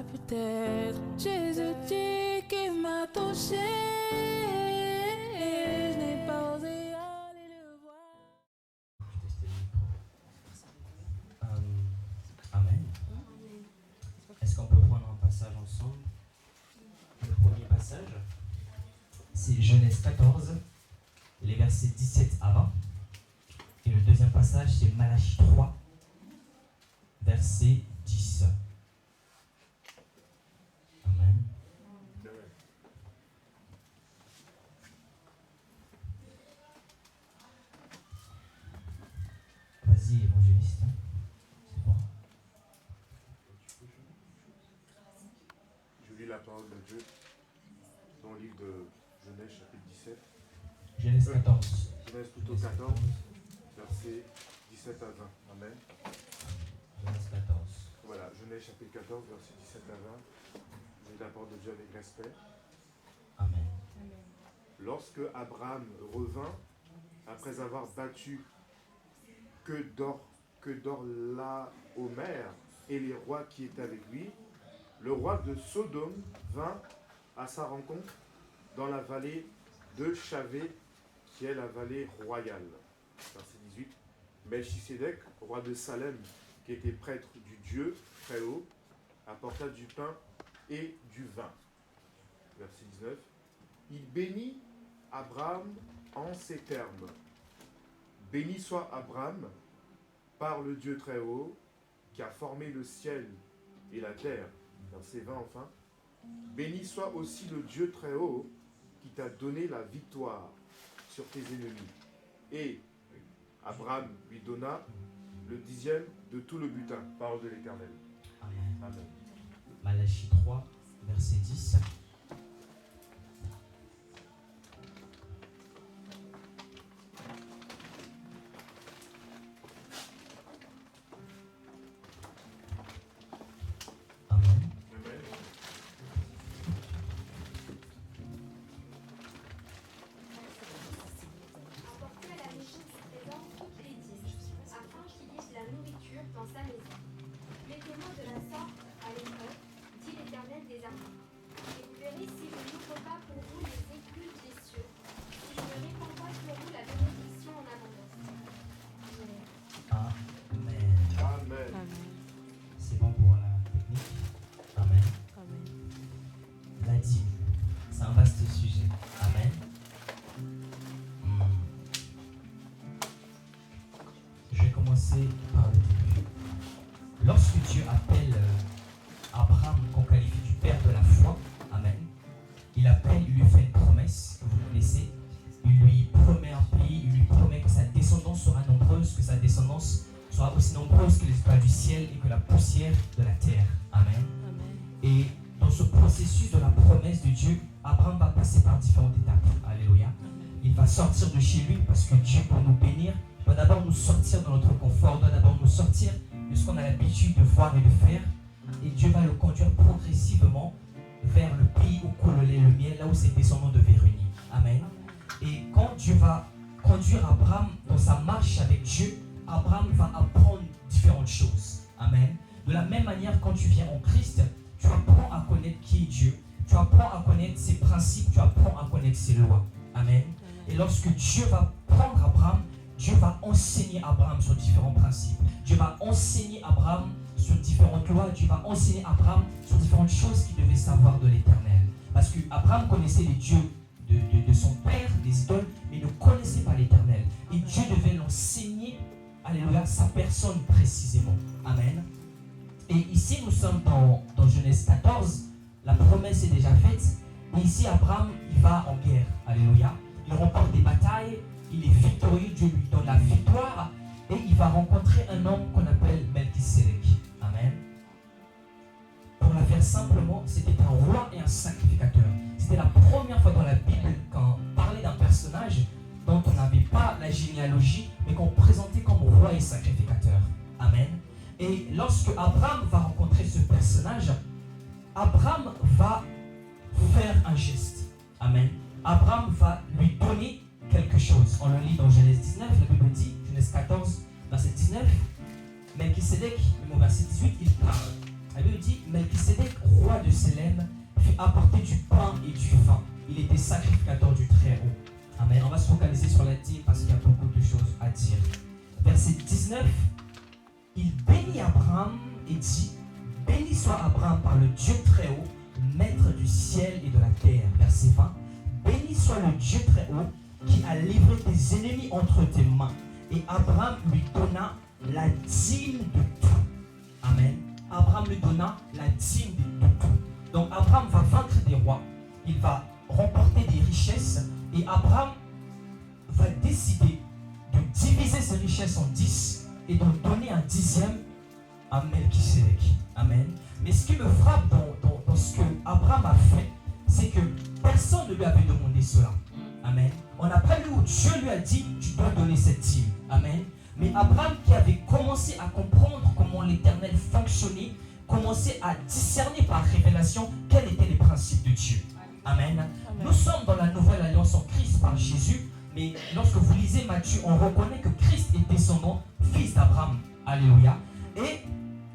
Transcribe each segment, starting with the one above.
peut-être Jésus-tu qui m'a touché. Je n'ai pas osé aller le voir. Amen. Est-ce qu'on peut prendre un passage ensemble? Le premier passage, c'est Genèse 14, les versets 17 à 20. Et le deuxième passage, c'est Malachie 3, verset 10. Amen. Vas-y, évangéliste. C'est bon. Je lis la parole de Dieu dans le livre de Genèse chapitre 17. Genèse 14. Genèse plutôt 14, versets 17 à 20. Amen. Genèse 14. Voilà, Genèse chapitre 14, versets 17 à 20. Je lis la parole de Dieu avec respect. Amen. Lorsque Abraham revint, après avoir battu que Dorlaomer et les rois qui étaient avec lui, le roi de Sodome vint à sa rencontre dans la vallée de Chavé, qui est la vallée royale. Verset 18. Melchisédek, roi de Salem, qui était prêtre du Dieu très haut, apporta du pain et du vin. Verset 19. Il bénit Abraham en ces termes. Béni soit Abraham par le Dieu très haut, qui a formé le ciel et la terre. Verset 20 enfin. Béni soit aussi le Dieu très haut, qui t'a donné la victoire sur tes ennemis. Et Abraham lui donna le 10e de tout le butin. Parole de l'Éternel. Amen. Amen. Malachie 3, verset 10. Amen. Amen. Apportez à la maison présent toutes les dîmes, afin qu'il y ait de la nourriture dans sa maison. Mettez-moi de la sorte à l'épreuve, dit l'Éternel des armées. Et vous verrez si je n'ouvre pas pour vous les écluses des cieux, si je ne répands pas sur vous la bénédiction en abondance. Amen. Amen. C'est bon pour la technique. Amen. La dîme, c'est un vaste sujet. Amen. Je vais commencer par le début. Lorsque Dieu appelle Abraham, qu'on qualifie du père de la foi, amen, il appelle, il lui fait une promesse, que vous connaissez, il lui promet un pays, il lui promet que sa descendance sera nombreuse, que sa descendance sera aussi nombreuse que les étoiles du ciel et que la poussière de la terre. Amen. Et dans ce processus de la promesse de Dieu, Abraham va passer par différentes étapes. Alléluia. Il va sortir de chez lui parce que Dieu, pour nous bénir, doit d'abord nous sortir de notre confort, doit d'abord nous sortir de ce qu'on a l'habitude de voir et de faire. Et Dieu va le conduire progressivement vers le pays où coule le lait et le miel, là où ses descendants devaient réunir. Amen. Et quand Dieu va conduire Abraham dans sa marche avec Dieu, Abraham va apprendre différentes choses. Amen. De la même manière, quand tu viens en Christ, tu apprends à connaître qui est Dieu, tu apprends à connaître ses principes, tu apprends à connaître ses lois. Amen. Et lorsque Dieu va prendre Abraham, Dieu va enseigner Abraham sur différents principes. Dieu va enseigner Abraham sur différentes lois. Dieu va enseigner Abraham sur différentes choses qu'il devait savoir de l'Éternel. Parce que Abraham connaissait les dieux de son père, les idoles, mais ne connaissait pas l'Éternel. Et Dieu devait l'enseigner, alléluia, sa personne précisément. Amen. Et ici, nous sommes dans Genèse 14. La promesse est déjà faite. Et ici, Abraham, il va en guerre. Alléluia. Il remporte des batailles. Il est victorieux. Dieu lui donne la victoire. Et il va rencontrer un homme qu'on appelle Melchisédek. Amen. Pour la faire simplement, c'était un roi et un sacrificateur. C'était la première fois dans la Bible qu'on parlait d'un personnage dont on n'avait pas la généalogie, mais qu'on présentait comme roi et sacrificateur. Amen. Et lorsque Abraham va rencontrer ce personnage, Abraham va faire un geste. Amen. Abraham va lui donner quelque chose. On le lit dans Genèse 19, la Bible dit, Genèse 14, verset 19, Melchisédek, même au verset 18, il parle. La Bible dit, Melchisédek, de Sélem fit apporter du pain et du vin. Il était sacrificateur du Très-Haut. Amen. On va se focaliser sur la dîme parce qu'il y a beaucoup de choses à dire. Verset 19, il bénit Abraham et dit, béni soit Abraham par le Dieu Très-Haut, maître du ciel et de la terre. Verset 20, béni soit le Dieu Très-Haut qui a livré tes ennemis entre tes mains. Et Abraham lui donna la dîme de tout. Amen. Abraham lui donna la dîme de tout. Donc Abraham va vaincre des rois, il va remporter des richesses et Abraham va décider de diviser ses richesses en 10 et de donner un 10e à Melchisédek. Amen. Mais ce qui me frappe dans ce que Abraham a fait, c'est que personne ne lui avait demandé cela. Amen. On n'a pas lu où Dieu lui a dit, tu dois donner cette dîme. Amen. Mais Abraham qui avait commencé à comprendre comment l'Éternel fonctionnait, commençait à discerner par révélation quels étaient les principes de Dieu. Amen. Amen. Nous sommes dans la nouvelle alliance en Christ par Jésus, mais lorsque vous lisez Matthieu, on reconnaît que Christ est descendant, fils d'Abraham. Alléluia. Et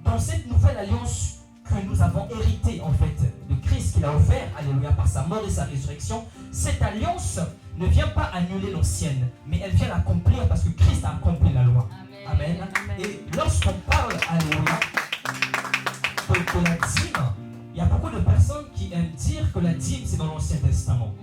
dans cette nouvelle alliance que nous avons héritée en fait de Christ qu'il a offert, alléluia, par sa mort et sa résurrection, cette alliance ne vient pas annuler l'ancienne, mais elle vient l'accomplir parce que Christ a accompli la loi. Amen. Amen. Et lorsqu'on parle, alléluia, de la dîme, il y a beaucoup de personnes qui aiment dire que la dîme c'est dans l'Ancien Testament.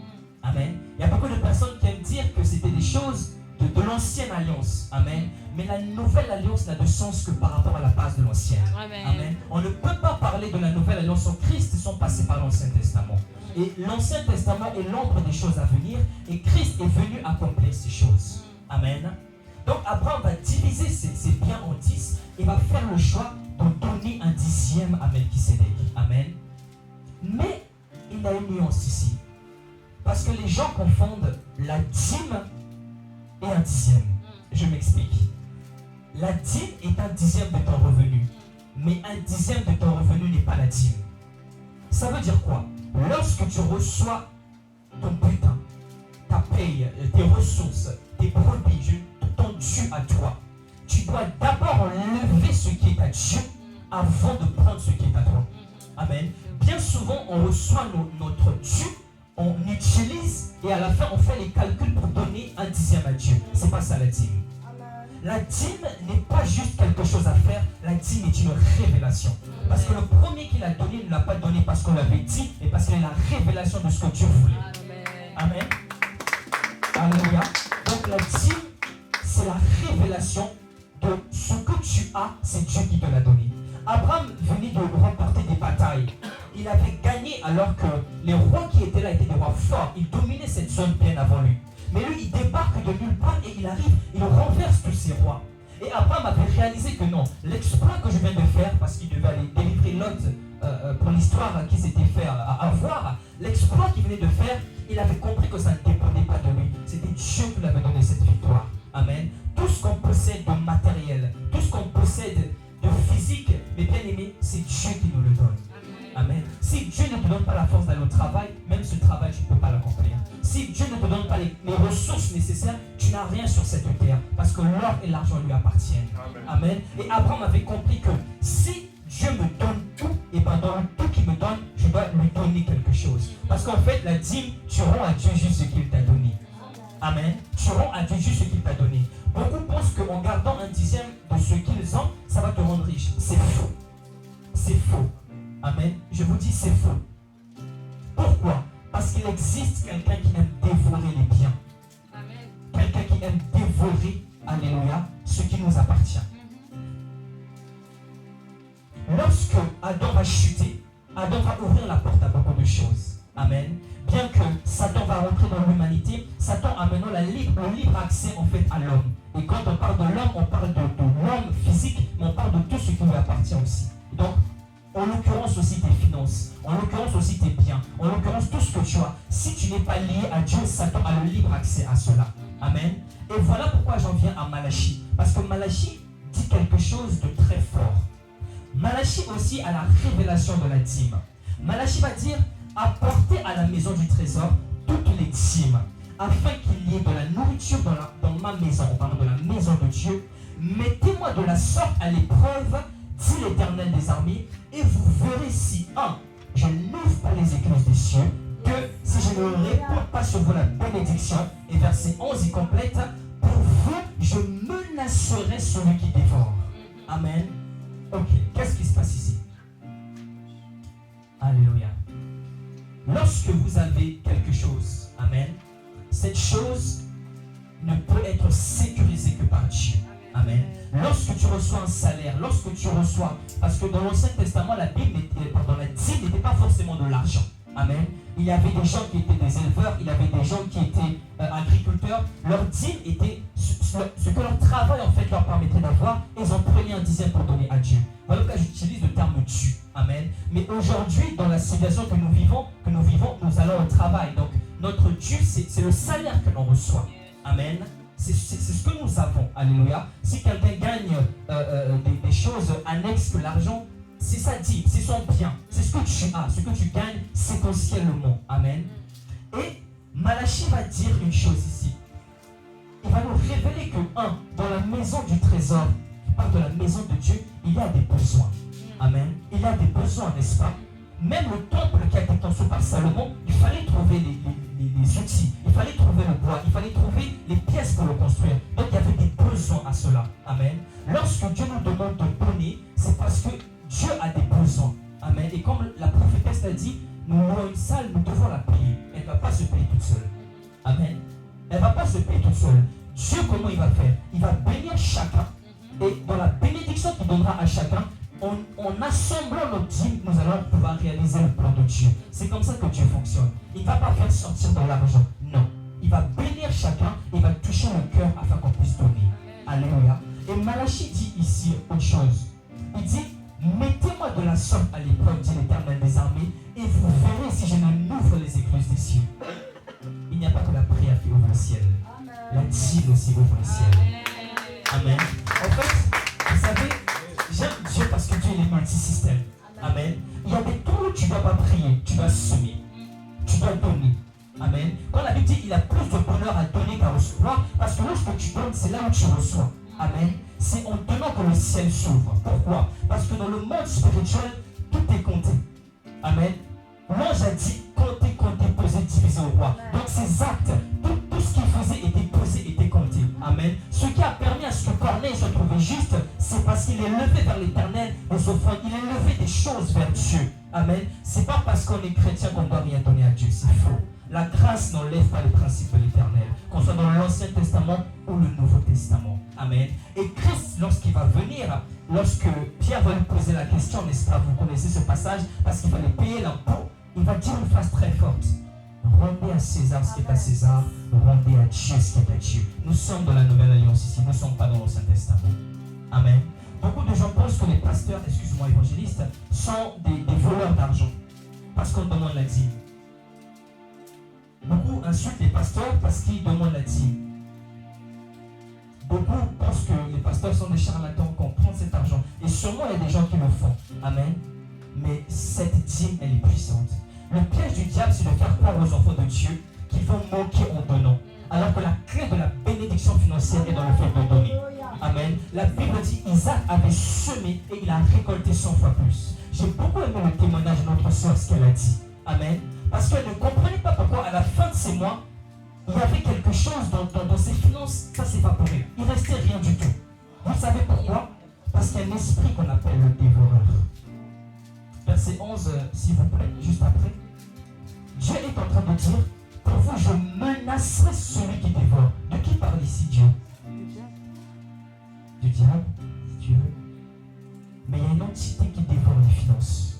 Amen. Il y a beaucoup de personnes qui aiment dire que c'était des choses de l'ancienne alliance. Amen. Mais la nouvelle alliance n'a de sens que par rapport à la base de l'ancienne. Amen. Amen. On ne peut pas parler de la nouvelle alliance en Christ sans passer par l'Ancien Testament. Et l'Ancien Testament est l'ombre des choses à venir et Christ est venu accomplir ces choses. Amen. Donc Abraham va diviser ses biens en 10 et va faire le choix de donner un 10e à Melchisédek. Amen. Mais il y a une nuance ici. Parce que les gens confondent la dîme et un 10e. Je m'explique. La dîme est un 10e de ton revenu. Mais un 10e de ton revenu n'est pas la dîme. Ça veut dire quoi? Lorsque tu reçois ton butin, ta paye, tes ressources, tes produits, ton dû à toi, tu dois d'abord enlever ce qui est à Dieu avant de prendre ce qui est à toi. Amen. Bien souvent, on reçoit notre dû, on utilise et à la fin, on fait les calculs pour donner un 10e à Dieu. C'est pas ça la dîme. La dîme n'est pas juste quelque chose à faire, la dîme est une révélation. Parce que le premier qu'il a donné ne l'a pas donné parce qu'on l'avait dit, mais parce qu'il est la révélation de ce que Dieu voulait. Amen. Alléluia. Donc la dîme, c'est la révélation de ce que tu as, c'est Dieu qui te l'a donné. Abraham venait de remporter des batailles. Il avait gagné alors que les rois qui étaient là étaient des rois forts. Ils dominaient cette zone bien avant lui. Mais lui, il débarque de nulle part et il arrive, il renverse tous ces rois. Et Abraham avait réalisé que non, l'exploit que je viens de faire, parce qu'il devait aller délivrer Lot pour l'histoire qu'il s'était fait avoir, l'exploit qu'il venait de faire, il avait compris que ça ne dépendait pas de lui. C'était Dieu qui lui avait donné cette victoire. Amen. Tout ce qu'on possède de matériel, tout ce qu'on possède de physique, mes bien-aimés, c'est Dieu qui nous le donne. Amen. Si Dieu ne te donne pas la force d'aller au travail, même ce travail, tu ne peux pas l'accomplir. Si Dieu ne te donne pas les ressources nécessaires, tu n'as rien sur cette terre. Parce que l'or et l'argent lui appartiennent. Amen. Et Abraham avait compris que si Dieu me donne tout, et bien dans tout qu'il me donne, je dois lui donner quelque chose. Parce qu'en fait, la dîme, tu rends à Dieu juste ce qu'il t'a donné. Amen. Tu rends à Dieu juste ce qu'il t'a donné. Beaucoup pensent qu'en gardant un 10e de ce qu'ils ont, ça va te rendre riche. C'est faux. C'est faux. Amen. Je vous dis, c'est faux. Pourquoi? Parce qu'il existe quelqu'un qui aime dévorer les biens. Amen. Quelqu'un qui aime dévorer, alléluia, ce qui nous appartient. Lorsque Adam va chuter, Adam va ouvrir la porte à beaucoup de choses. Amen. Bien que Satan va rentrer dans l'humanité, Satan a maintenant le libre accès en fait à l'homme. Et quand on parle de l'homme, on parle de l'homme physique, mais on parle de tout ce qui lui appartient aussi. Donc, en l'occurrence aussi tes finances, en l'occurrence aussi tes biens, en l'occurrence tout ce que tu as. Si tu n'es pas lié à Dieu, Satan a le libre accès à cela. Amen. Et voilà pourquoi j'en viens à Malachie. Parce que Malachie dit quelque chose de très fort. Malachie aussi a la révélation de la dîme. Malachie va dire, apportez à la maison du trésor toutes les dîmes, afin qu'il y ait de la nourriture dans ma maison, en parlant de la maison de Dieu. Mettez-moi de la sorte à l'épreuve, dit l'Éternel des armées, et vous verrez si 1. Je Dieu, que si je ne réponds pas sur vous la bénédiction, et verset 11, il complète, pour vous, je menacerai celui qui dévore. Amen. Ok, qu'est-ce qui se passe ici? Alléluia. Lorsque vous avez quelque chose, amen, cette chose ne peut être sécurisée que par Dieu. Amen. Lorsque tu reçois un salaire, lorsque tu reçois, parce que dans l'Ancien Testament, la dîme n'était pas forcément de l'argent. Amen. Il y avait des gens qui étaient des éleveurs, il y avait des gens qui étaient agriculteurs. Leur dîme était ce que leur travail en fait leur permettait d'avoir. Ils en prenaient un dixième pour donner à Dieu. Voilà pourquoi j'utilise le terme Dieu. Amen. Mais aujourd'hui, dans la civilisation que nous vivons, nous allons au travail. Donc notre Dieu, c'est le salaire que l'on reçoit. Amen. C'est ce que nous avons. Alléluia. Si quelqu'un gagne des choses annexes que l'argent, c'est sa dîme, c'est son bien, c'est ce que tu as, ce que tu gagnes séquentiellement. Amen. Et Malachie va dire une chose ici. Il va nous révéler que, dans la maison du trésor, qui parle de la maison de Dieu, il y a des besoins. Amen. Il y a des besoins, n'est-ce pas? Même le temple qui a été construit par Salomon, il fallait trouver les outils, il fallait trouver le bois, il fallait trouver les pièces pour le construire. Donc il y avait des besoins à cela. Amen. Lorsque Dieu nous demande de donner, c'est parce que Dieu a des besoins. Amen. Et comme la prophétesse l'a dit, nous louons une salle, nous devons la payer. Elle ne va pas se payer toute seule. Amen. Elle ne va pas se payer toute seule. Dieu, comment il va faire? Il va bénir chacun. Et dans la bénédiction qu'il donnera à chacun, en assemblant nos dîmes, nous allons pouvoir réaliser le plan de Dieu. C'est comme ça que Dieu fonctionne. Il ne va pas faire sortir de l'argent. Non. Il va bénir chacun et il va toucher le cœur afin qu'on puisse donner. Alléluia. Et Malachie dit ici autre chose. Il dit, mettez-moi de la sorte à l'épreuve, dit l'Éternel des armées, et vous verrez si je ne n'ouvre les écluses des cieux. Il n'y a pas que la prière qui ouvre le ciel. La dîme aussi ouvre le ciel. Amen. En fait, vous savez, j'aime Dieu parce que Dieu est multisystème. Amen. Il y a des tours où tu ne dois pas prier, tu dois semer. Tu dois donner. Amen. Quand la Bible dit qu'il y a plus de bonheur à donner qu'à recevoir, parce que lorsque tu donnes, c'est là où tu reçois. Amen. C'est en donnant que le ciel s'ouvre. Pourquoi? Parce que dans le monde spirituel, tout est compté. Amen. L'ange a dit compter, poser, diviser au roi. Donc ces actes, tout ce qu'il faisait était posé, était compté. Amen. Ce qui a permis à ce que Corneille se trouvait juste, c'est parce qu'il est levé vers l'éternel des offrandes. Il est levé des choses vers Dieu. Amen. C'est pas parce qu'on est chrétien qu'on doit rien donner à Dieu. C'est faux. La grâce n'enlève pas les principes de l'éternel, qu'on soit dans l'Ancien Testament ou le Nouveau Testament. Amen. Et Christ, lorsqu'il va venir, lorsque Pierre va lui poser la question, n'est-ce pas, vous connaissez ce passage, parce qu'il fallait payer l'impôt, il va dire une phrase très forte. Rendez à César ce qui est à César, rendez à Dieu ce qui est à Dieu. Nous sommes dans la Nouvelle Alliance ici, nous ne sommes pas dans l'Ancien Testament. Amen. Beaucoup de gens pensent que les pasteurs, excuse-moi évangélistes, sont des voleurs d'argent, parce qu'on demande la dîme. Beaucoup insultent les pasteurs parce qu'ils demandent la dîme. Beaucoup pensent que les pasteurs sont des charlatans, qu'on prend cet argent. Et sûrement, il y a des gens qui le font. Amen. Mais cette dîme, elle est puissante. Le piège du diable, c'est de faire croire aux enfants de Dieu qu'ils vont manquer en donnant. Alors que la clé de la bénédiction financière est dans le fait de donner. Amen. La Bible dit Isaac avait semé et il a récolté 100 fois plus. J'ai beaucoup aimé le témoignage de notre soeur, ce qu'elle a dit. Amen. Parce qu'elle ne comprenait pas pourquoi à la fin de ces mois, il y avait quelque chose dans ses finances, ça s'évaporait. Il ne restait rien du tout. Vous savez pourquoi? Parce qu'il y a un esprit qu'on appelle le dévoreur. Verset 11, s'il vous plaît, juste après. Dieu est en train de dire, pour vous, je menacerai celui qui dévore. De qui parle ici Dieu? Du diable, si tu veux. Mais il y a une entité qui dévore les finances.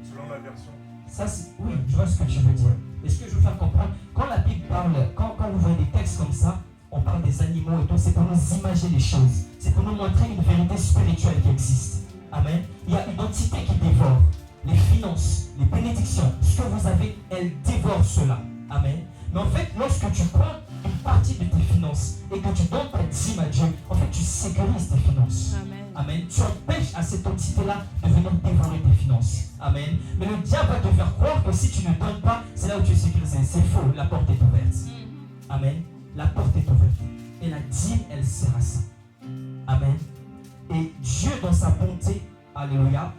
Selon la version. Ça, oui, je vois ce que tu veux dire. Et ce que je veux faire comprendre, quand la Bible parle, quand vous voyez des textes comme ça, on parle des animaux et tout, c'est pour nous imager les choses. C'est pour nous montrer une vérité spirituelle qui existe. Amen. Il y a une entité qui dévore les finances, les bénédictions. Ce que vous avez, elle dévore cela. Amen. Mais en fait, lorsque tu prends une partie de tes finances et que tu donnes ta dîme à Dieu, en fait, tu sécurises tes finances. Amen. Amen. Tu empêches à cette entité-là de venir dévorer tes finances. Amen. Mais le diable va te faire croire que si tu ne donnes pas, c'est là où tu es sécurisé. C'est faux. La porte est ouverte. Amen. La porte est ouverte. Et la dîme, elle sert à ça. Amen. Et Dieu, dans sa bonté, alléluia,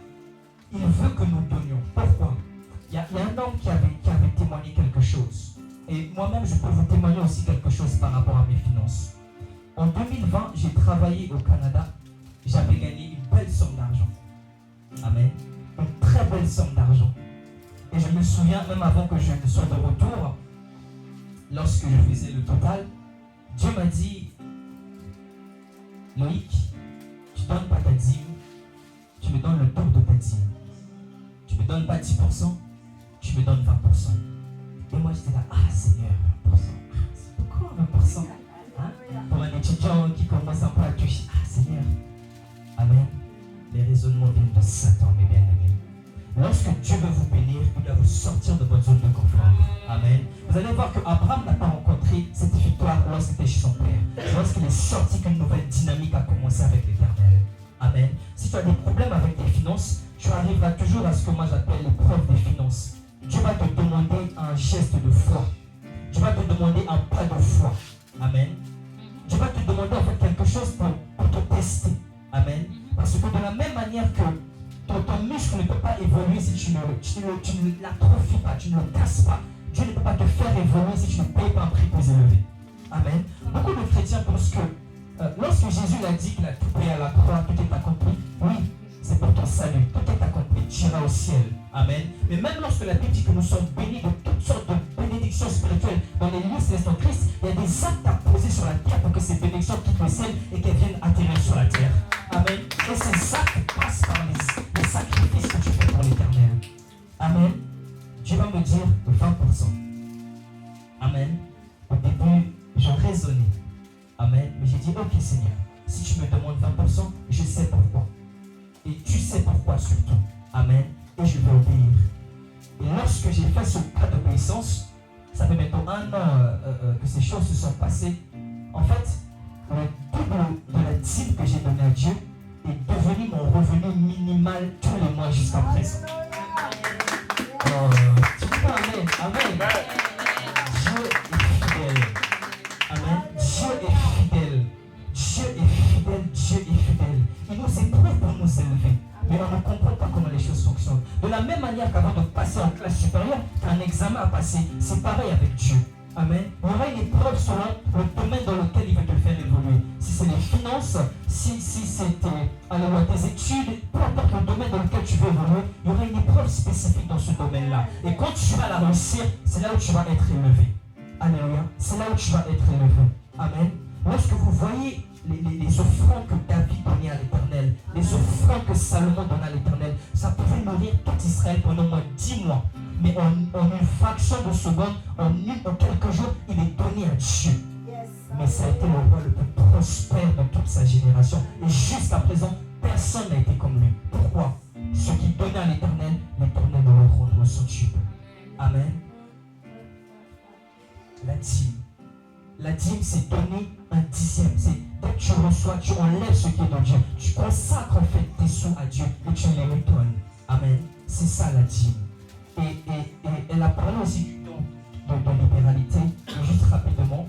il veut que nous donnions. Pourquoi? Il y a un homme qui avait témoigné quelque chose. Et moi-même, je peux vous témoigner aussi quelque chose par rapport à mes finances. En 2020, j'ai travaillé au Canada. J'avais gagné une belle somme d'argent. Amen. Une très belle somme d'argent. Et je me souviens, même avant que je ne sois de retour, lorsque je faisais le total, Dieu m'a dit, Loïc, tu ne donnes pas ta dîme, tu me donnes le double de ta dîme. Tu ne me donnes pas 10%, tu me donnes 20%. Et moi j'étais là, ah Seigneur, 20%, c'est pourquoi 20%? Hein? Pour un étudiant qui commence un peu à toucher, ah Seigneur. Amen. Les raisonnements viennent de Satan, mes bien-aimés. Lorsque Dieu veut vous bénir, il doit vous sortir de votre zone de confort. Amen. Vous allez voir que Abraham n'a pas rencontré cette victoire lorsqu'il était chez son père. C'est lorsqu'il est sorti qu'une nouvelle dynamique a commencé avec l'Éternel. Amen. Si tu as des problèmes avec tes finances, tu arriveras toujours à ce que moi j'appelle l'épreuve des finances. Dieu va te demander un geste de foi. Dieu va te demander un pas de foi. Amen. Dieu va te demander en fait quelque chose pour te tester. Amen. Parce que de la même manière que ton muscle ne peut pas évoluer si tu ne l'atrophies pas, tu ne le casses pas. Dieu ne peut pas te faire évoluer si tu ne payes pas un prix plus élevé. Amen. Beaucoup de chrétiens pensent que lorsque Jésus a dit qu'il a tout payé à la croix, tout est accompli, oui, c'est pour ton salut, tout est accompli, tu iras au ciel. Amen. Mais même lorsque la Bible dit que nous sommes bénis de toutes sortes de bénédictions spirituelles dans les lieux célestes en Christ, il y a des actes à poser sur la terre pour que ces bénédictions quittent le ciel et qu'elles viennent atterrir sur la terre. Amen. Et ces actes passent par les sacrifices que tu fais pour l'Éternel. Amen. Dieu va me dire 20%. Amen. Au début, je raisonnais. Amen. Mais j'ai dit, ok Seigneur, si tu me demandes 20%, je sais pourquoi. Et tu sais pourquoi surtout. Amen. Et je vais obéir. Et lorsque j'ai fait ce pas d'obéissance, ça fait maintenant 1 an que ces choses se sont passées. En fait, le double de la dîme que j'ai donnée à Dieu est devenu mon revenu minimal tous les mois jusqu'à présent. Tu dis pas amen. Amen. Dieu est fidèle. Amen. Dieu est fidèle. Dieu est fidèle. Dieu est fidèle. Il nous éprouve pour nous élever. Mais on ne comprend pas comment les choses fonctionnent. De la même manière qu'avant de passer en classe supérieure, qu'un examen à passer, c'est pareil avec Dieu. Amen. Il y aura une épreuve selon le domaine dans lequel il veut te faire évoluer. Si c'est les finances, si c'est tes études, peu importe le domaine dans lequel tu veux évoluer, il y aura une épreuve spécifique dans ce domaine-là. Et quand tu vas la réussir, c'est là où tu vas être élevé. Alléluia. C'est là où tu vas être élevé. Amen. Lorsque vous voyez les offrandes que David donnait à l'Éternel, les offrandes que Salomon donnait à l'Éternel, ça pouvait nourrir tout Israël pendant au moins 10 mois. Mais en une fraction de seconde, en quelques jours, il est donné à Dieu. Mais ça a été le roi le plus prospère de toute sa génération. Et jusqu'à présent, personne n'a été comme lui. Pourquoi? Ce qui donnait à l'Éternel, l'Éternel ne le rendra son tube. Amen. La dîme. La dîme, c'est donner un dixième. C'est dès que tu reçois, tu enlèves ce qui est de Dieu. Tu consacres en fait tes sous à Dieu et tu les retournes. Amen. C'est ça la dîme. Et elle a parlé aussi du don de libéralité. Et juste rapidement,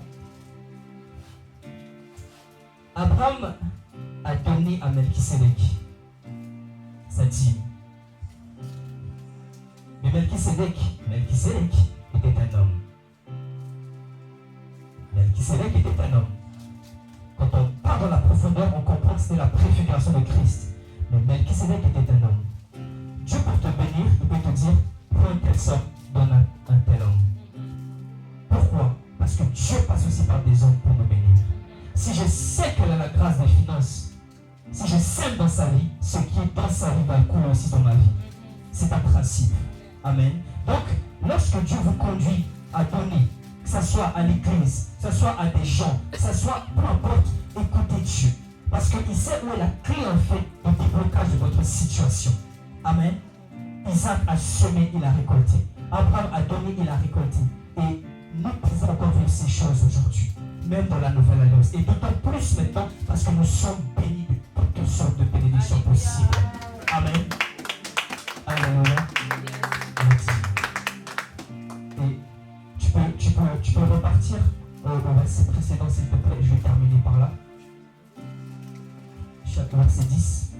Abraham a donné à Melchisédek sa dîme. Mais Melchisédek était un homme. Melchisédek était un homme. Quand on part dans la profondeur, on comprend que c'était la préfiguration de Christ. Mais Melchisédek était un homme. Dieu, pour te bénir, il peut te dire, prends une telle somme, donne un tel homme. Pourquoi? Parce que Dieu passe aussi par des hommes pour nous bénir. Si je sais qu'elle a la grâce des finances, si je sème dans sa vie, ce qui est dans sa vie va couler aussi dans ma vie. C'est un principe. Amen. Donc, lorsque Dieu vous conduit à donner, que ce soit à l'église, que ce soit à des gens, que ce soit, peu importe, écoutez Dieu. Parce qu'il sait où est la clé en fait de déblocage de votre situation. Amen. Isaac a semé, il a récolté. Abraham a donné, il a récolté. Et nous pouvons encore vivre ces choses aujourd'hui, même dans la nouvelle alliance. Et d'autant plus maintenant parce que nous sommes bénis de toutes sortes de bénédictions possibles. Amen. Alléluia. Et tu peux repartir au verset précédent, s'il te plaît. Je vais terminer par là. Chapitre verset 10.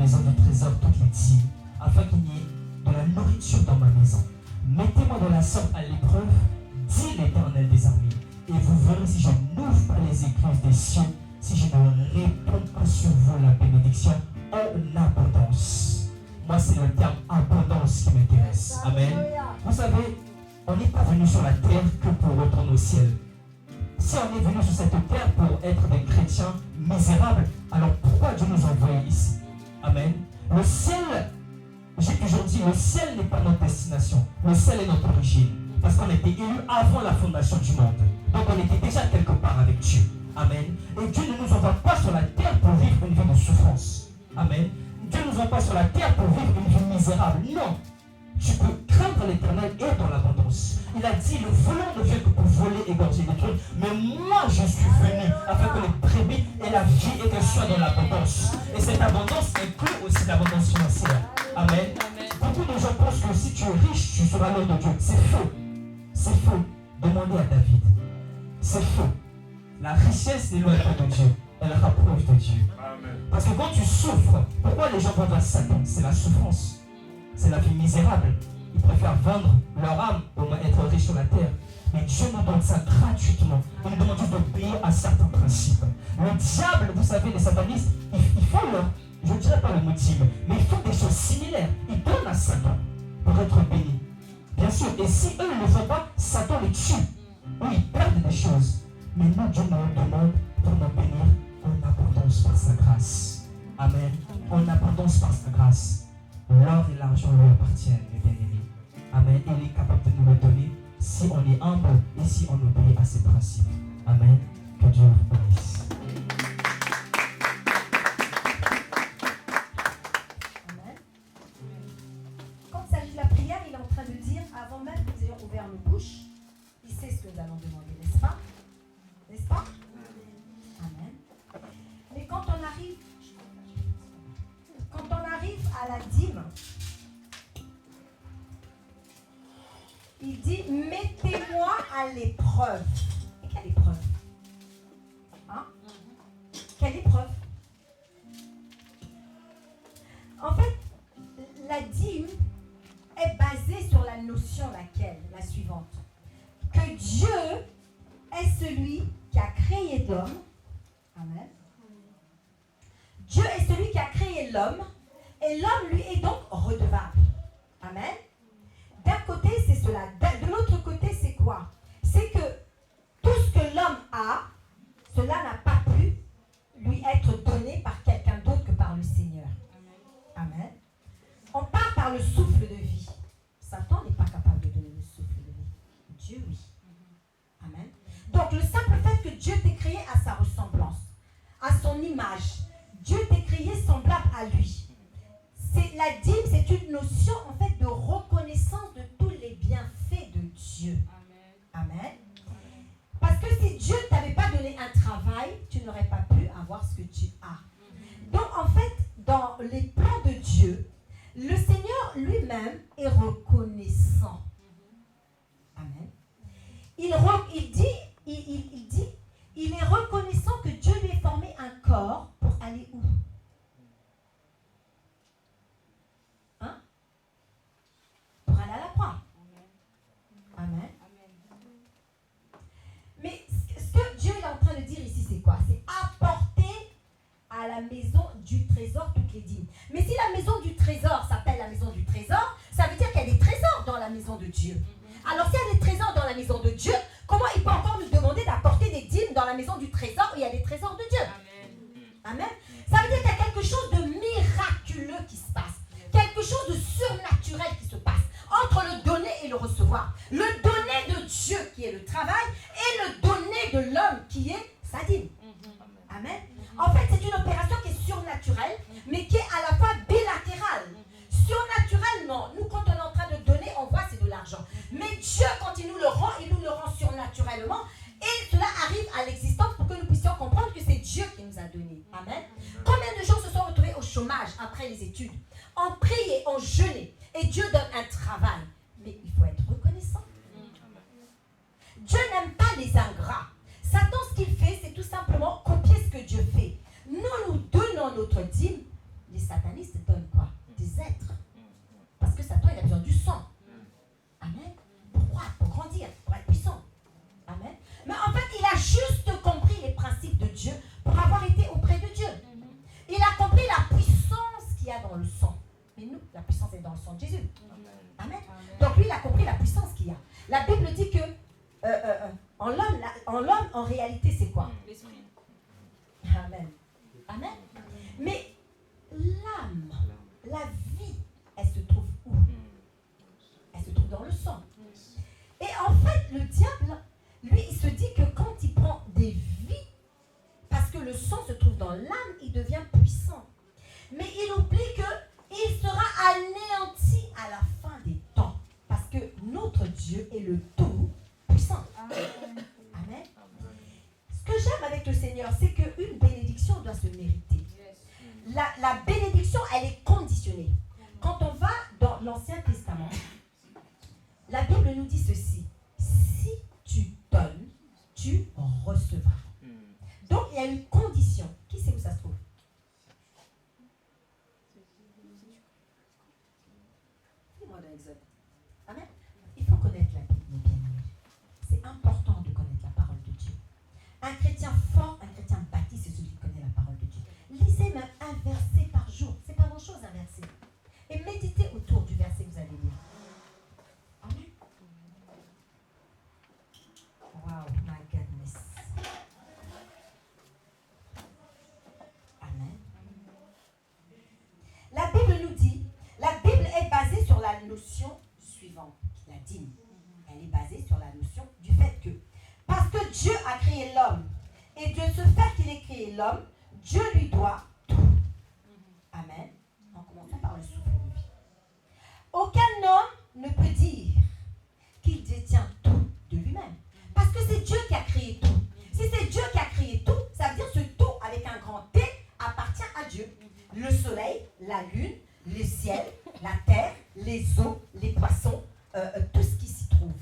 maison du trésor toutes les dîmes, afin qu'il n'y ait de la nourriture dans ma maison. Mettez-moi de la sorte à l'épreuve, dit l'Éternel des armées, et vous verrez si je n'ouvre pas les écluses des cieux, si je ne réponds pas sur vous la bénédiction en abondance. Moi, c'est le terme abondance qui m'intéresse. Amen. Vous savez, on n'est pas venu sur la terre que pour retourner au ciel. Si on est venu sur cette terre pour être des chrétiens misérables, alors pourquoi Dieu nous envoie ici? Amen. Le ciel, j'ai toujours dit, le ciel n'est pas notre destination. Le ciel est notre origine. Parce qu'on était élus avant la fondation du monde. Donc on était déjà quelque part avec Dieu. Amen. Et Dieu ne nous envoie pas sur la terre pour vivre une vie de souffrance. Amen. Dieu ne nous envoie pas sur la terre pour vivre une vie misérable. Non. Tu peux craindre l'Éternel et dans l'abondance. Il a dit, le volant ne vient que pour voler, égorger, détruire. Mais moi, je suis venu afin que les brebis aient la vie et qu'elles soient dans l'abondance. Et cette abondance inclut aussi l'abondance financière. Amen. Beaucoup de gens pensent que si tu es riche, tu seras l'homme de Dieu. C'est faux. C'est faux. Demandez à David. C'est faux. La richesse n'éloigne pas de Dieu. Elle rapproche de Dieu. Amen. Parce que quand tu souffres, pourquoi les gens vont vers Satan? C'est la souffrance. C'est la vie misérable. Ils préfèrent vendre leur âme au moins être riches sur la terre. Mais Dieu nous donne ça gratuitement. Il nous demande juste d'obéir à certains principes. Le diable, vous savez, les satanistes, ils font leur, je ne dirais pas le mot dîme, mais ils font des choses similaires. Ils donnent à Satan pour être bénis. Bien sûr, et si eux ne le font pas, Satan les tue. Ou ils perdent des choses. Mais nous, Dieu nous demande pour nous bénir en abondance par sa grâce. Amen. En abondance par sa grâce. L'or et l'argent lui appartiennent, mes bien-aimés. Amen. Il est capable de nous le donner si on est humble et si on obéit à ses principes. Amen. Que Dieu vous bénisse. Amen. Quand il s'agit de la prière, il est en train de dire, avant même que nous ayons ouvert nos bouches, il sait ce que nous allons demander, n'est-ce pas? N'est-ce pas? Amen. Mais quand on arrive à la dîme, il dit, mettez-moi à l'épreuve. Et quelle épreuve? Hein? Quelle épreuve? En fait, la dîme est basée sur la notion laquelle? La suivante. Que Dieu est celui qui a créé l'homme. Amen. Dieu est celui qui a créé l'homme et l'homme lui est donc redevable. Amen. D'un côté, c'est cela. De l'autre côté, c'est quoi? C'est que tout ce que l'homme a, cela n'a pas pu lui être donné par quelqu'un d'autre que par le Seigneur. Amen. On part par le souffle de vie. Satan n'est pas capable de donner le souffle de vie. Dieu, oui. Amen. Donc, le simple fait que Dieu t'ait créé à sa ressemblance, à son image, Dieu t'ait créé semblable à lui. La dîme, c'est une notion en fait de reconnaissance de tous les bienfaits de Dieu. Amen. Parce que si Dieu ne t'avait pas donné un travail, tu n'aurais pas pu avoir ce que tu as. Donc en fait, dans les plans de Dieu, le Seigneur lui-même est reconnaissant. Amen. Il est reconnaissant que Dieu lui ait formé un corps pour aller où? Hein? Pour aller à la croix. Amen. Mais ce que Dieu est en train de dire ici, c'est quoi? C'est apporter à la maison du trésor toutes les dîmes. Mais si la maison du trésor s'appelle la maison du trésor, ça veut dire qu'il y a des trésors dans la maison de Dieu. Alors s'il y a des trésors dans la maison de Dieu, comment il peut encore nous demander d'apporter des dîmes dans la maison du trésor où il y a des trésors de Dieu? Amen. Amen. Ça veut dire qu'il y a quelque chose de miraculeux qui se passe. Quelque chose de surnaturel qui se passe entre le donner et le recevoir. Le donner de Dieu qui est le travail et le donner de l'homme qui est sa dîme. Amen. En fait, c'est une opération qui est surnaturelle, mais qui est à la fois bilatérale. Surnaturellement, nous, quand on est en train de donner, on voit c'est de l'argent. Mais Dieu, quand il nous le rend surnaturellement. Et cela arrive à l'existence pour que nous puissions comprendre que c'est Dieu qui nous a donné. Amen. Combien de gens se sont retrouvés au chômage après les études, ont prié, ont jeûné, et Dieu donne un travail. Mais il faut être reconnaissant. Dieu n'aime pas les ingrats. Satan, ce qu'il fait, c'est tout simplement copier ce que Dieu fait. Nous donnons notre dîme. Les satanistes Mais en fait, il a juste compris les principes de Dieu pour avoir été auprès de Dieu. Il a compris la puissance qu'il y a dans le sang. Mais nous, la puissance est dans le sang de Jésus. Amen. Donc lui, il a compris la puissance qu'il y a. La Bible dit que en l'homme, en réalité, c'est quoi? L'esprit. Amen. Amen. Mais l'âme, la vie, elle se trouve où? Elle se trouve dans le sang. Et en fait, le diable, lui, il se dit que quand il prend des vies, parce que le sang se trouve dans l'âme, il devient puissant. Mais il oublie qu'il sera anéanti à la fin des temps. Parce que notre Dieu est le tout puissant. Amen. Ce que j'aime avec le Seigneur, c'est qu'une bénédiction doit se mériter. La bénédiction, elle est conditionnée. Quand on va dans l'Ancien Testament, la Bible nous dit ceci. Si tu donnes, tu recevras. Donc, il y a une condition. Qui sait où ça se trouve? Dis-moi dans Exode. Amen. Il faut connaître la Bible, mes bien-aimés. C'est important de connaître la parole de Dieu. Un chrétien fort, un chrétien bâti, c'est celui qui connaît la parole de Dieu. Lisez même un verset par jour. C'est pas grand-chose un verset. Et méditez autour du verset que vous allez lire. Amen. Wow, my goodness. Amen. La Bible nous dit, la Bible est basée sur la notion suivante, la dîme. Elle est basée sur la notion du fait que, parce que Dieu a créé l'homme, et de ce fait qu'il ait créé l'homme, Dieu lui doit tout. Amen. En commençant par le souffle de vie. Aucun homme ne peut dire qu'il détient tout de lui-même. Parce que c'est Dieu qui a créé tout. Si c'est Dieu qui a créé tout, ça veut dire que ce tout avec un grand T appartient à Dieu. Le soleil, la lune, le ciel, la terre, les eaux, les poissons, tout ce qui s'y trouve.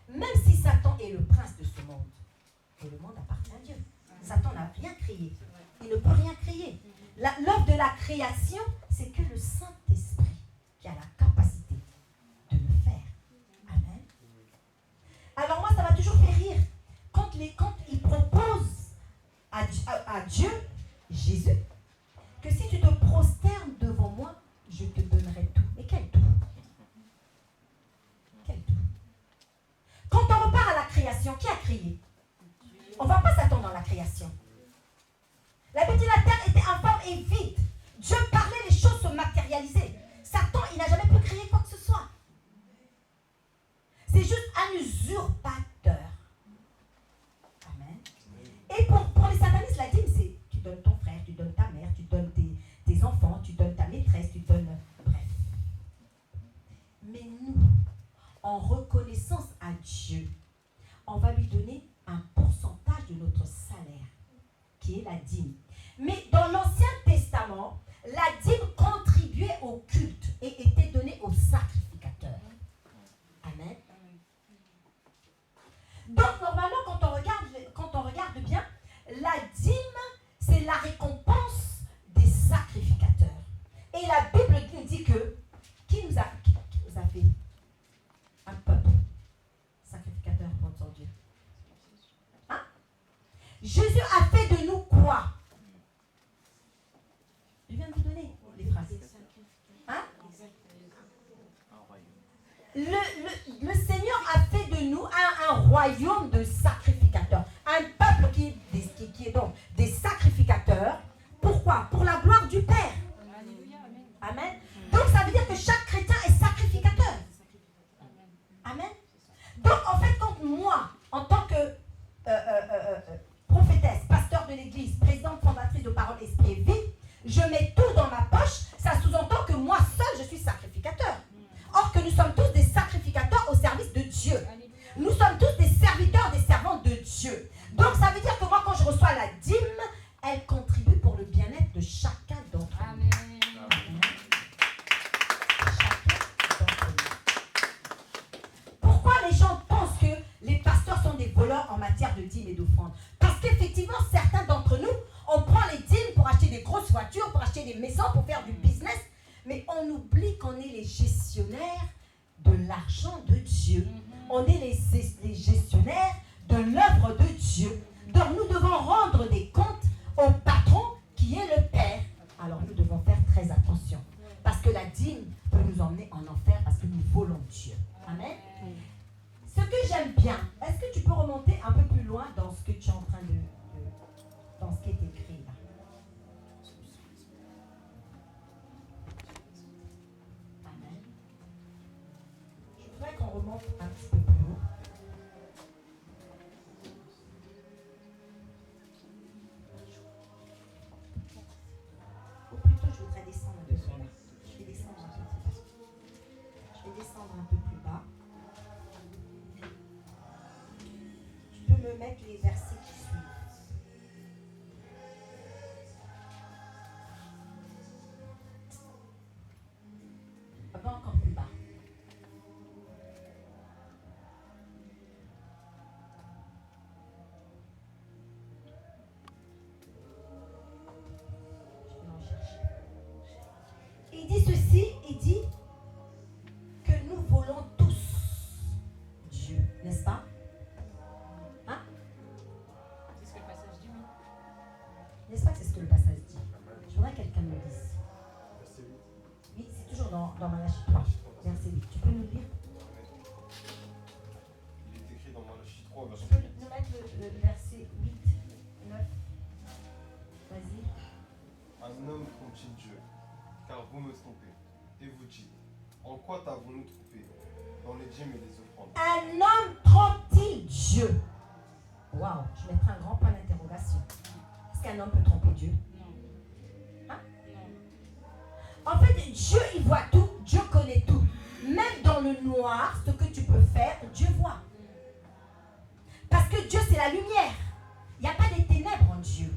Même si Satan est le prince de ce monde, et le monde appartient à Dieu. Satan n'a rien créé. Il ne peut rien créer. L'œuvre de la création, c'est que le Saint-Esprit qui a la capacité de le faire. Amen. Alors moi, ça m'a toujours fait rire. Quand il propose à Dieu, Jésus, que si tu te prosternes devant moi, je te donnerai tout. Mais quel tout? Quel tout? Quand on repart à la création, qui a créé? On ne va pas s'attendre dans la création. La Bible dit la terre était informe et vide. Dieu parlait, les choses se matérialisaient. Satan, il n'a jamais pu créer quoi que ce soit. C'est juste un usurpateur. Amen. Et pour les satanistes, la dîme, c'est tu donnes ton frère, tu donnes ta mère, tu donnes tes enfants, tu donnes ta maîtresse, tu donnes... Bref. Mais nous, en reconnaissance à Dieu, on va lui donner un pourcentage de notre salaire, qui est la dîme. Mais dans l'Ancien Testament, la dîme contribuait au culte et était donnée aux sacrificateurs. Amen. Donc normalement, quand on regarde bien, la dîme, c'est la récompense des sacrificateurs. Et la Bible nous dit que qui nous a fait un peuple sacrificateur pour son Dieu? Hein? Jésus a fait de nous quoi? Je viens de vous donner les phrases. Hein? Le Seigneur a fait de nous un royaume de sacrificateurs. Un peuple qui est donc des sacrificateurs. Pourquoi? Pour la gloire du Père. Amen. Donc ça veut dire que chaque chrétien est sacrificateur. Amen. Donc en fait, quand moi, en tant que prophétesse, pasteur de l'église, présidente fondatrice de Parole Esprit et Vie, je mets tout dans ma poche, ça sous-entend que moi seul, je suis sacrificateur. Or que nous sommes tous des sacrificateurs au service de Dieu. Nous sommes tous des serviteurs, des servantes de Dieu. Donc ça veut dire que moi, quand je reçois la dîme, elle contribue pour le bien-être de chacun d'entre nous. Amen. Chacun d'entre nous. Pourquoi les gens pensent que les pasteurs sont des voleurs en matière de dîmes et d'offrandes? Parce qu'effectivement, certains d'entre nous, on prend les dîmes pour acheter des grosses voitures, pour acheter des maisons, pour faire du business, mais on oublie qu'on est les gestionnaires de l'argent de Dieu. On est les gestionnaires de l'œuvre de Dieu. Donc nous devons rendre des comptes au patron qui est le Père. Alors nous devons faire très attention. Parce que la dîme peut nous emmener en enfer parce que nous volons Dieu. Amen. Ce que j'aime bien, est-ce que tu peux remonter un peu plus loin dans ce que tu es en train dans ce qui est écrit là? Amen. Je voudrais qu'on remonte un petit peu plus haut. Ou plutôt, je voudrais descendre un peu plus bas. Je vais descendre un peu plus bas. Je vais descendre un peu plus bas. Tu peux me mettre les versets qui suivent. Va encore plus bas. Je vais en chercher. Il dit ceci, il dit que nous volons tous Dieu, n'est-ce pas? Hein? C'est ce que le passage dit, oui. N'est-ce pas que c'est ce que le passage dit? Je voudrais que quelqu'un me dise. Verset 8. Oui, c'est toujours dans Malachie 3, verset 8. Tu peux nous lire? Il est écrit dans Malachie 3, Tu verset peux 8. nous mettre le verset 8, 9. Vas-y. Un homme trompe-t-il Dieu, car vous me trompez. Et vous dites, en quoi t'avons-nous trompé? Dans les dîmes et les offrandes. Un homme trompe-t-il Dieu? Waouh, je mettrai un grand point d'interrogation. Est-ce qu'un homme peut tromper Dieu? Non. Hein? Non. En fait, Dieu, il voit tout, Dieu connaît tout. Même dans le noir, ce que tu peux faire, Dieu voit. Parce que Dieu, c'est la lumière. Il n'y a pas de ténèbres en Dieu.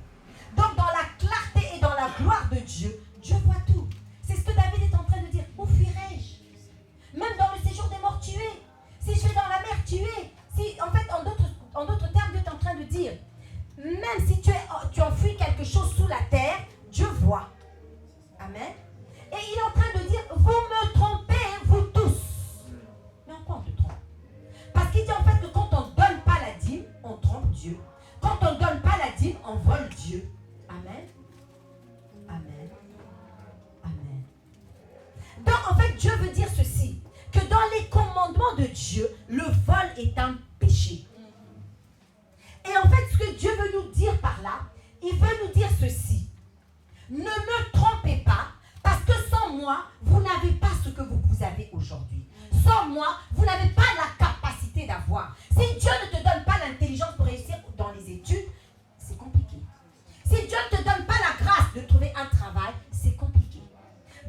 Donc, dans la clarté et dans la gloire de Dieu, Dieu voit tout. C'est ce que David est en train de dire. Où fuirai-je? Même dans le séjour des morts, tu es. Si je vais dans la mer, tu es. Si, en fait, en d'autres termes, Dieu est en train de dire, même si tu enfuis quelque chose sous la terre, Dieu voit. Amen. Et il est en train de dire, vous me trompez, vous tous. Mais en quoi on te trompe? Parce qu'il dit en fait que quand on ne donne pas la dîme, on trompe Dieu. Quand on ne donne pas la dîme, on vole Dieu. Amen. Amen. Amen. Donc en fait, Dieu veut dire ceci, que dans les commandements de Dieu, le vol est un péché. Et en fait, ce que Dieu veut nous dire par là, il veut nous dire ceci. Ne me trompez pas, parce que sans moi, vous n'avez pas ce que vous avez aujourd'hui. Sans moi, vous n'avez pas la capacité d'avoir. Si Dieu ne te donne pas l'intelligence pour réussir dans les études, c'est compliqué. Si Dieu ne te donne pas la grâce de trouver un travail, c'est compliqué.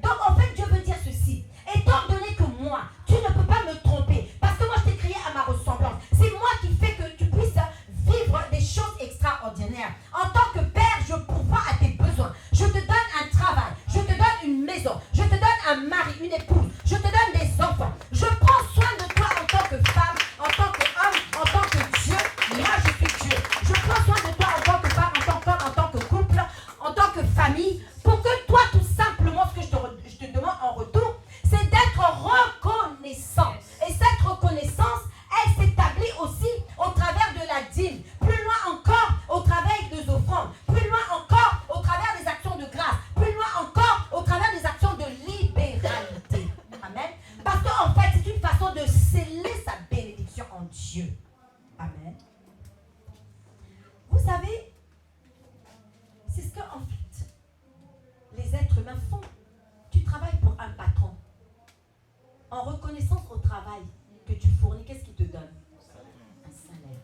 Donc en fait, Dieu veut dire ceci. Étant donné que moi, tu ne peux pas me tromper, parce que moi je t'ai créé à ma ressemblance. C'est moi qui fais que tu puisses vivre des choses extraordinaires. En tant que père, je pourvois à tes besoins. Je te donne un travail, je te donne une maison, je te donne un mari, une épouse, je te donne des enfants. Je prends soin de toi en tant que femme, en tant qu'homme, en tant que Dieu. Moi, je suis Dieu. Je prends soin de toi en tant que femme, en tant qu'homme, en tant que couple, en tant que famille, pour que toi, tout simplement, ce que je te demande en retour, c'est d'être reconnaissant. Et cette reconnaissance, elle s'établit aussi au travers de la dîme. Plus loin encore, au travers des offrandes. Plus loin encore, au travers des actions de grâce. Plus loin encore, au travers des actions de libéralité. Amen. Parce qu'en fait, c'est une façon de sceller sa bénédiction en Dieu. Amen. Vous savez, c'est ce que, en fait, les êtres humains font. Tu travailles pour un patron. En reconnaissance au travail que tu fournis, qu'est-ce qu'il te donne? Un salaire.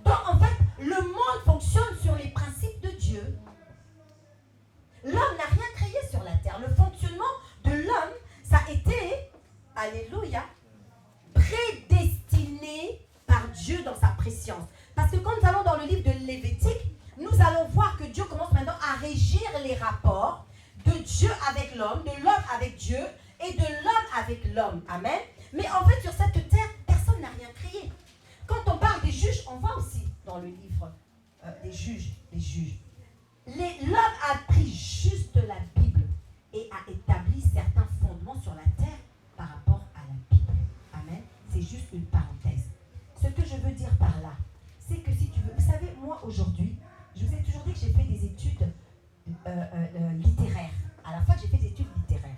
Donc, en fait, le monde fonctionne sur les principes de Dieu. L'homme n'a rien créé sur la terre. Le fonctionnement de l'homme, ça a été, alléluia, prédestiné par Dieu dans sa préscience. Parce que quand nous allons dans le livre de Lévitique, nous allons voir que Dieu commence maintenant à régir les rapports de Dieu avec l'homme, de l'homme avec Dieu et de l'homme avec l'homme. Amen. Mais en fait, sur cette terre, personne n'a rien créé. Quand on parle des juges, on voit aussi dans le livre des juges, l'homme a pris juste la Bible et a établi certains fondements sur la terre par rapport à la Bible. Amen. C'est juste une parenthèse. Ce que je veux dire par là, c'est que si tu veux, vous savez, moi aujourd'hui, je vous ai toujours dit que j'ai fait des études littéraires. À la fois, j'ai fait des études littéraires.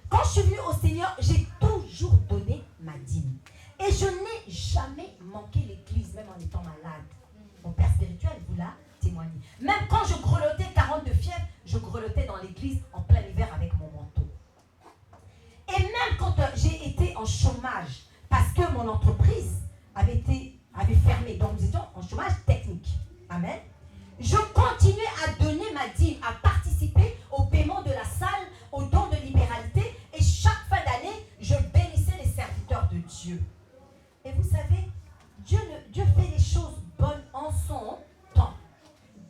Quand je suis venue au Seigneur, j'ai toujours donné ma dîme. Et je n'ai jamais manqué l'église, même en étant malade. Mon père spirituel vous l'a témoigné. Même quand je grelottais 42 fièvres, je grelottais dans l'église en plein hiver avec mon manteau. Et même quand j'ai été en chômage, parce que mon entreprise avait fermé, donc nous étions en chômage technique. Amen. Je continuais à donner ma dîme, à participer au paiement de la salle, au don de libéralité. Et chaque fin d'année, je bénissais les serviteurs de Dieu. Et vous savez, Dieu fait les choses bonnes en son temps.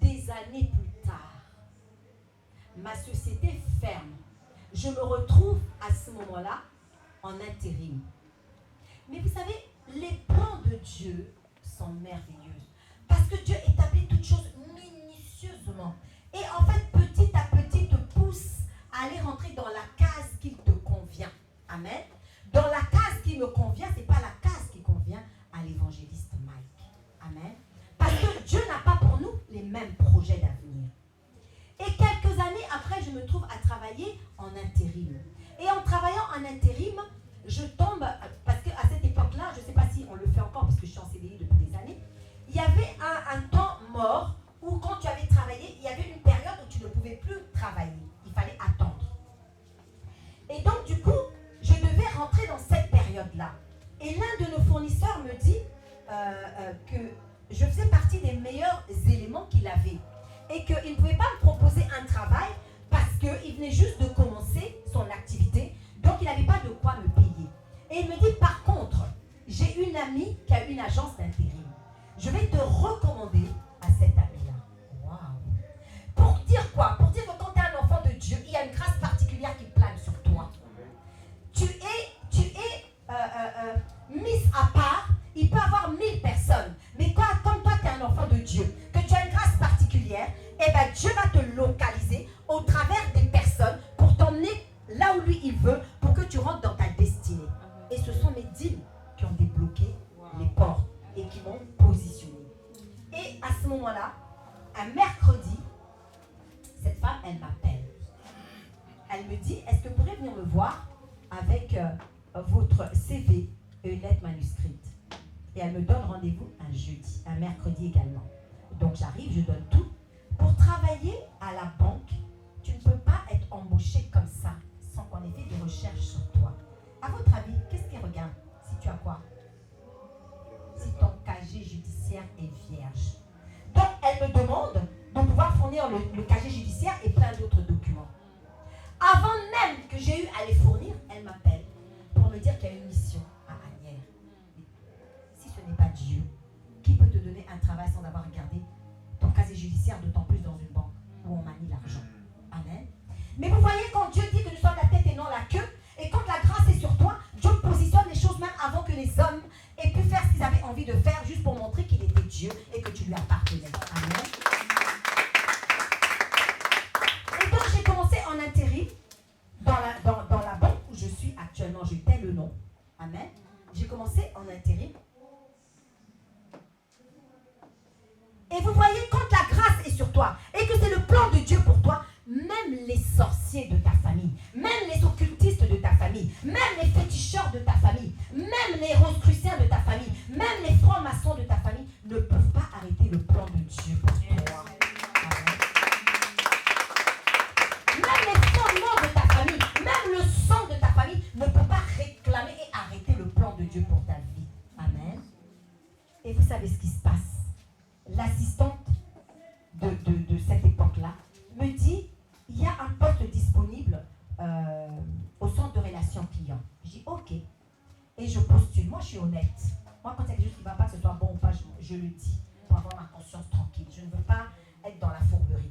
Des années plus tard, ma société ferme. Je me retrouve à ce moment-là en intérim. Mais vous savez, les plans de Dieu sont merveilleux. Parce que Dieu établit toutes choses minutieusement. Et en fait, petit à petit, te pousse à aller rentrer dans la case qui te convient. Amen. Dans la case qui me convient, ce n'est pas la case qui convient à l'évangéliste Mike. Amen. Parce que Dieu n'a pas pour nous les mêmes projets d'avenir. Et quelques années après, je me trouve à travailler en intérim. Et en travaillant en intérim, je tombe, parce qu'à cette époque-là, je ne sais pas si on le fait encore, parce que je suis en CDI depuis des années, il y avait un temps mort où quand tu avais travaillé, il y avait une période où tu ne pouvais plus travailler. Il fallait attendre. Et donc, du coup, je devais rentrer dans cette période-là. Et l'un de nos fournisseurs me dit que je faisais partie des meilleurs éléments qu'il avait. Et qu'il ne pouvait pas me proposer un travail parce qu'il venait juste de commencer son activité. Donc, il n'avait pas de quoi me payer. Et il me dit, par contre, j'ai une amie qui a une agence d'intérim. Je vais te recommander à cette amie-là. Waouh! Pour dire quoi? Pour dire que quand tu es un enfant de Dieu, il y a une grâce particulière qui plane sur toi. Tu es mise à part. Il peut y avoir 1000 personnes. Mais comme toi, tu es un enfant de Dieu, que tu as une grâce particulière, eh bien, Dieu va te localiser au travers des personnes pour t'emmener là où lui, il veut, pour que tu rentres dans ta destinée. Et ce sont mes dîmes qui ont débloqué les portes et qui m'ont positionné. Et à ce moment-là, un mercredi, cette femme, elle m'appelle. Elle me dit, est-ce que vous pourriez venir me voir avec votre CV et une lettre manuscrite? Et elle me donne rendez-vous un jeudi, un mercredi également. Donc j'arrive, je donne tout. Pour travailler à la banque, tu ne peux pas être embauché comme ça, sans qu'on ait fait des recherches sur toi. À votre avis, qu'est-ce qu'ils regardent? Si tu as quoi? Si ton casier judiciaire est vierge. Donc elle me demande de pouvoir fournir le casier judiciaire et plein d'autres documents. Avant même que j'ai eu à les fournir, elle m'appelle pour me dire qu'il y a une mission à Asnières. Si ce n'est pas Dieu, qui peut te donner un travail sans avoir regardé ton casier judiciaire, d'autant plus dans une banque où on manie l'argent? Amen. Mais vous voyez, quand Dieu dit que nous sommes la tête et non la queue, et quand la grâce est sur toi, Dieu positionne les choses même avant que les hommes aient pu faire ce qu'ils avaient envie de faire, juste pour montrer qu'il était Dieu et que tu lui appartenais. Amen. Et donc j'ai commencé en intérim dans la banque où je suis actuellement, je tais le nom. Amen. J'ai commencé en intérim. Et vous voyez, quand la grâce est sur toi et que c'est le plan de Dieu pour toi, même les sorciers de ta famille, même les occultistes de ta famille, même les féticheurs de ta famille, même les rosicruciens de ta famille, même les francs-maçons de ta famille ne peuvent pas arrêter le plan de Dieu pour toi. Amen. Même les fondements de ta famille, même le sang de ta famille ne peut pas réclamer et arrêter le plan de Dieu pour ta vie. Amen. Et vous savez ce qui se passe? L'assistante de cette époque-là me dit, il y a un poste disponible au centre de relations clients. Je dis, ok. Et je postule. Moi, je suis honnête. Moi, quand il y a quelque chose qui ne va pas, que ce soit bon ou pas, je le dis pour avoir ma conscience tranquille. Je ne veux pas être dans la fourberie.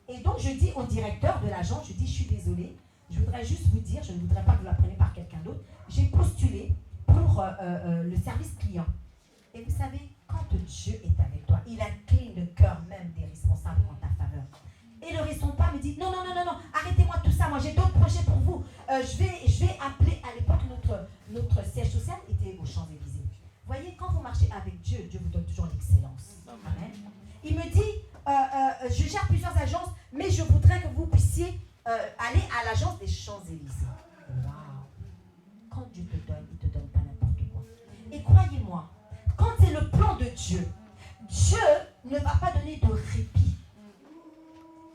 Et donc, je dis au directeur de l'agence, je dis, je suis désolée, je voudrais juste vous dire, je ne voudrais pas que vous l'appreniez par quelqu'un d'autre, j'ai postulé pour le service client. Et vous savez, quand Dieu est avec toi, il incline le cœur même des responsables en ta faveur. Et le responsable me dit, non, arrêtez-moi tout ça, moi j'ai d'autres projets pour vous. Je vais appeler, à l'époque, notre siège social était aux Champs-Élysées. Vous voyez, quand vous marchez avec Dieu, Dieu vous donne toujours l'excellence. Amen. Il me dit, je gère plusieurs agences, mais je voudrais que vous puissiez aller à l'agence des Champs-Élysées. Waouh! Quand Dieu te donne, il ne te donne pas n'importe quoi. Et croyez-moi, quand c'est le plan de Dieu, Dieu ne va pas donner de répit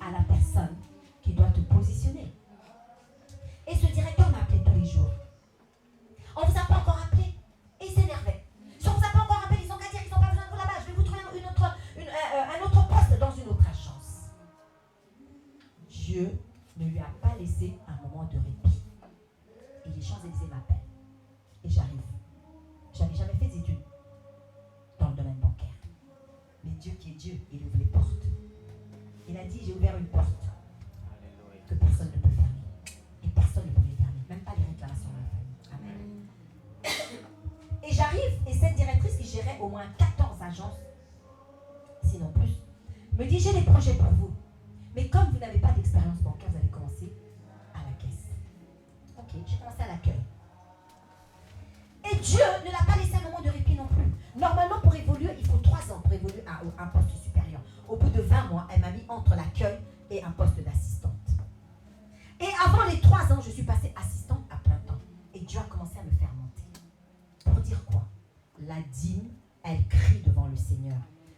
à la personne qui doit te positionner. Et ce directeur m'a appelé tous les jours. On ne vous a pas encore appelé. Et il s'énervait. Si on ne vous a pas encore appelé, ils ont qu'à dire qu'ils n'ont pas besoin de vous là-bas. Je vais vous trouver un autre poste dans une autre agence. Dieu ne lui a pas laissé un moment de répit. Et les Champs-Élysées m'appellent. Et j'arrive. Je n'avais jamais fait d'études dans le domaine bancaire. Mais Dieu qui est Dieu, il ouvre les portes. Il a dit, j'ai ouvert une porte que personne ne peut fermer. Et personne ne peut les fermer. Même pas les réclamations de la famille. Amen. Et j'arrive, et cette directrice qui gérait au moins 14 agences, sinon plus, me dit, j'ai des projets pour vous. Mais comme vous n'avez pas d'expérience bancaire, vous allez commencer à la caisse. Ok, j'ai commencé à l'accueil. Et Dieu ne l'a pas laissé un moment de répit non plus. Normalement, pour évoluer, il faut 3 ans pour évoluer à un poste supérieur. Au bout de 20 mois, elle m'a mis entre l'accueil et un poste d'assistante. Et avant les 3 ans, je suis passée assistante à plein temps. Et Dieu a commencé à me faire monter. Pour dire quoi? La dîme, elle crie devant le Seigneur.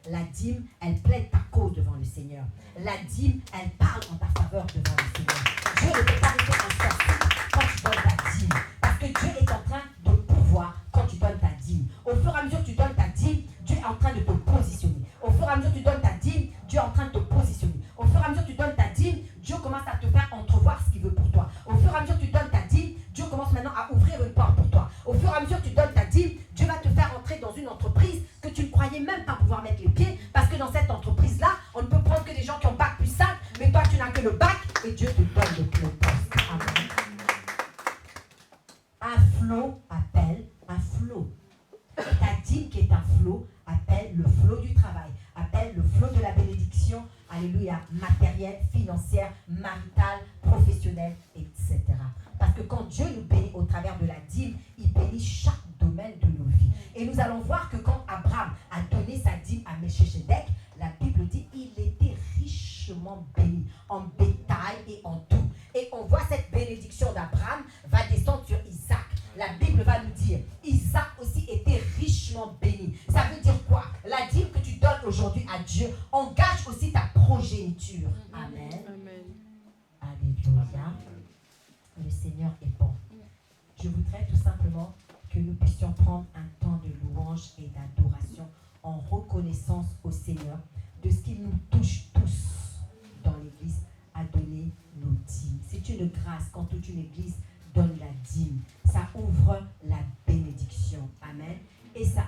La dîme, elle plaide ta cause devant le Seigneur. La dîme, elle parle en ta faveur devant le Seigneur. Dieu ne peut pas rester insensible quand tu donnes ta dîme. Parce que Dieu est en train de pouvoir quand tu donnes ta dîme. Au fur et à mesure que tu donnes ta dîme, Dieu est en train de te positionner. Au fur et à mesure que tu donnes ta dîme, Dieu est en train de te positionner. Au fur et à mesure que tu donnes ta dîme, Dieu commence à te faire entrevoir ce qu'il veut pour toi. Au fur et à mesure que tu donnes ta dîme, Dieu commence maintenant à ouvrir une porte pour toi. Au fur et à mesure que tu donnes ta dîme, Dieu va te faire entrer dans une entreprise que tu ne croyais même pas pouvoir mettre les pieds, parce que dans cette entreprise-là, on ne peut prendre que des gens qui ont bac plus 5, mais toi tu n'as que le bac et Dieu te donne le poste. Amen. Un flot appelle un flot. Ta dîme qui est un flot appelle le flot du travail, appelle le flot de la bénédiction, alléluia, matérielle, financière, maritale, professionnelle, etc. Parce que quand Dieu nous bénit au travers de la dîme, il bénit chaque domaine de nos vies. Et nous allons voir que quand Abraham a donné sa dîme à Melchisedec, la Bible dit il était richement béni en bétail et en tout. Et on voit cette bénédiction d'Abraham va descendre sur Isaac. La Bible va nous dire Isaac aussi était richement béni. Ça veut dire quoi? La dîme que tu donnes aujourd'hui à Dieu engage aussi ta progéniture. Amen. Amen. Alléluia. Le Seigneur est bon. Je voudrais tout simplement que nous puissions prendre un temps de louange et d'adoration en reconnaissance au Seigneur de ce qu'il nous touche tous dans l'Église à donner nos dîmes. C'est une grâce quand toute une Église donne la dîme. Ça ouvre la bénédiction. Amen. Et ça